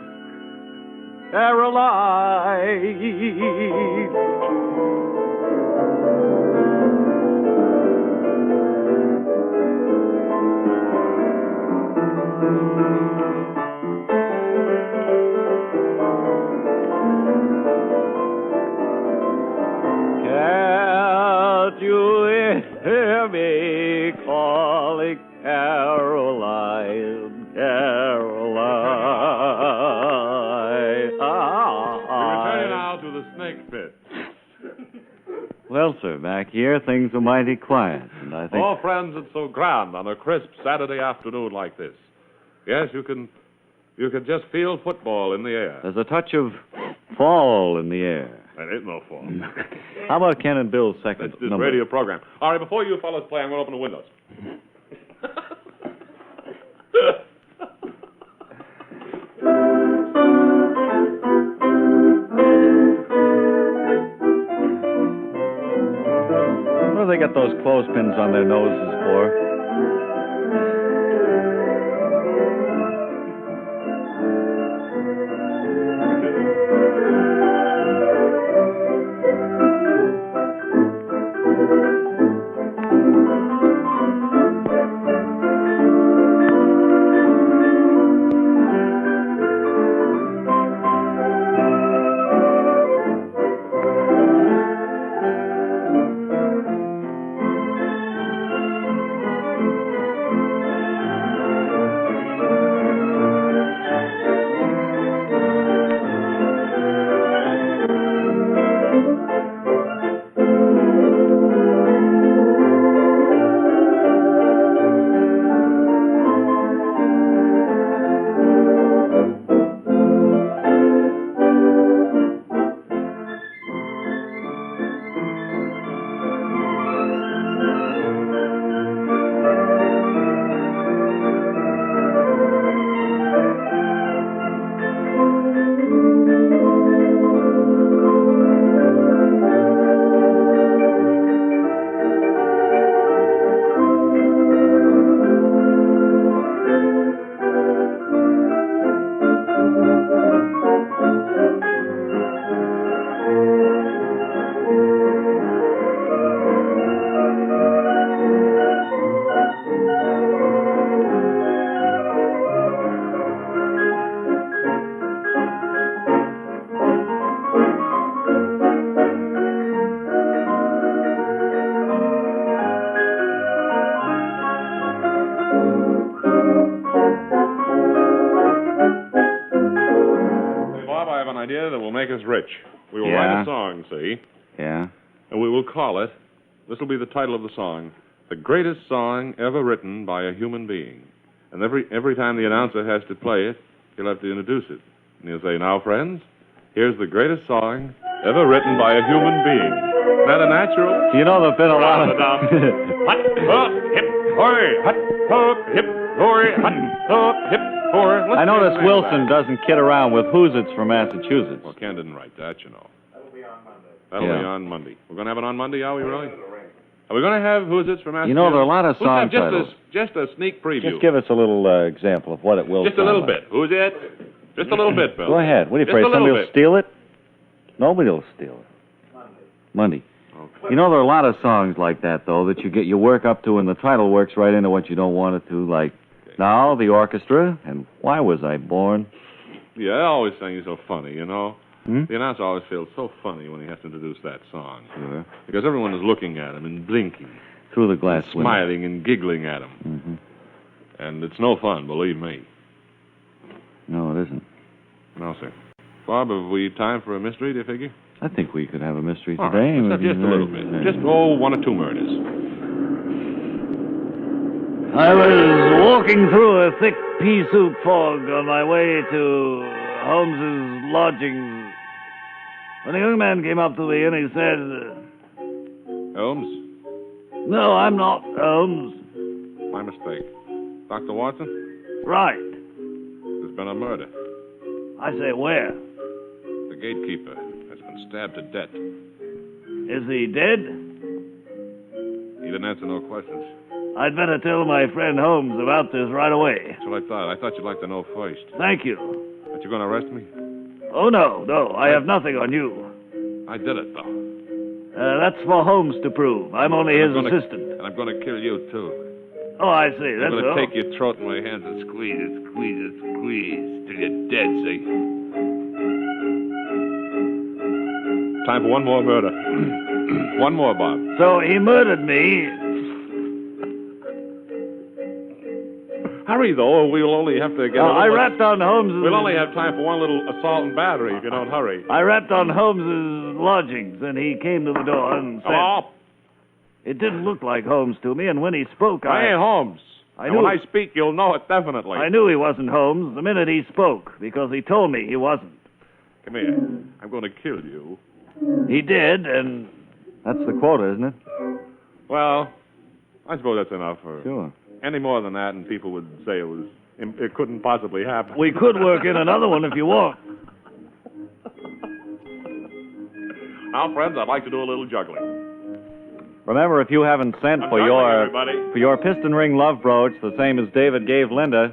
Can't you hear me calling Caroline? Returning now to the snake pit. Well, sir, back here things are mighty quiet, and I think... Oh, friends, it's so grand on a crisp Saturday afternoon like this. Yes, you can You could just feel football in the air. There's a touch of fall in the air. That ain't no fall. How about Ken and Bill's second That's this number? radio program. All right, before you fellas play, I'm going to open the windows. What do they got those clothespins on their noses for? Idea that will make us rich. We will Yeah. write a song, see? Yeah. And we will call it, this will be the title of the song, The Greatest Song Ever Written by a Human Being. And every time the announcer has to play it, he'll have to introduce it. And he'll say, now, friends, here's the greatest song ever written by a human being. Isn't that a natural? You know there've been a lot of... Hut, hop, hip, hooray, hut, hop, hip, hooray, hut, hop, hip, hooray. I notice Wilson doesn't kid around with who's it's from Massachusetts. Well, Ken didn't write that, you know. That'll be on Monday. That'll be on Monday. We're going to have it on Monday, are we, really? Are we going to have who's it's from Massachusetts? You know, there are a lot of song titles. Just a sneak preview. Just give us a little example of what it will Just a sound little like. bit. Who's it? Just a little bit, Bill. Go ahead. What are you Just afraid a little somebody will bit. steal it? Nobody will steal it. Monday. Okay. You know, there are a lot of songs like that, though, that you work up to, and the title works right into what you don't want it to, like, Now, the Orchestra, and Why Was I Born? Yeah, I always think he's so funny, you know. Hmm? The announcer always feels so funny when he has to introduce that song. Sure. Because everyone is looking at him and blinking. Through the glass window. Smiling and giggling at him. Mm-hmm. And it's no fun, believe me. No, it isn't. No, sir. Bob, have we time for a mystery, do you figure? I think we could have a mystery All today. right, let's have just a little bit. Just, one or two murders. I was walking through a thick pea soup fog on my way to Holmes's lodgings when a young man came up to me and he said, Holmes? "No, I'm not Holmes." My mistake. Dr. Watson? "Right." There's been a murder. I say, "Where?" The gatekeeper has been stabbed to death. "Is he dead?" He didn't answer no questions. "I'd better tell my friend Holmes about this right away." That's what I thought. I thought you'd like to know first. "Thank you." But you're going to arrest me? "Oh, no, I have nothing on you." I did it, though. That's for Holmes to prove. I'm only his assistant. And I'm going to kill you, too. Oh, I see. That's I'm going all. to take your throat in my hands and squeeze it, till you're dead, see? Time for one more murder. One more, Bob. So he murdered me. Hurry, though, or we'll only have to get I rapped on Holmes's... We'll only have time for one little assault and battery if you don't hurry. I rapped on Holmes's lodgings, and he came to the door and said... Hello? It didn't look like Holmes to me, and when he spoke, I ain't Holmes. And when I speak, you'll know it definitely. I knew he wasn't Holmes the minute he spoke, because he told me he wasn't. Come here. I'm going to kill you. He did, and... That's the quota, isn't it? Well, I suppose that's enough. Sure. Any more than that, and people would say it couldn't possibly happen. We could work in another one if you want. Now, friends, I'd like to do a little juggling. Remember, if you haven't sent for your piston ring love brooch, the same as David gave Linda,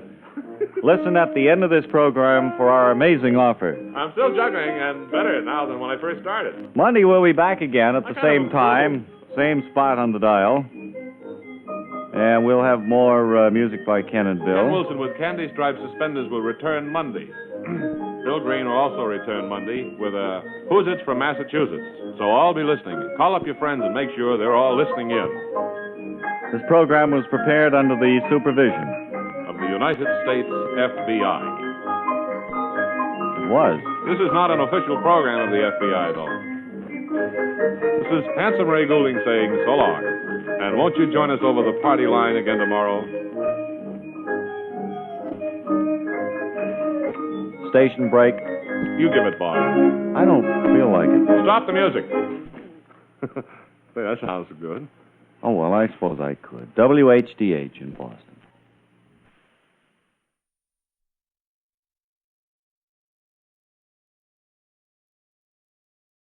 listen at the end of this program for our amazing offer. I'm still juggling, and better now than when I first started. Monday we'll be back again at the same time, same spot on the dial. And we'll have more music by Ken and Bill. Ken Wilson with Candy Striped Suspenders will return Monday. Bill Green will also return Monday with Who's It's from Massachusetts. So I'll be listening. Call up your friends and make sure they're all listening in. This program was prepared under the supervision of the United States FBI. It was. This is not an official program of the FBI, though. This is handsome Ray Goulding saying so long. And won't you join us over the party line again tomorrow? Station break. You give it, Bob. I don't feel like it. Stop the music. Say, that sounds good. Oh, well, I suppose I could. WHDH in Boston.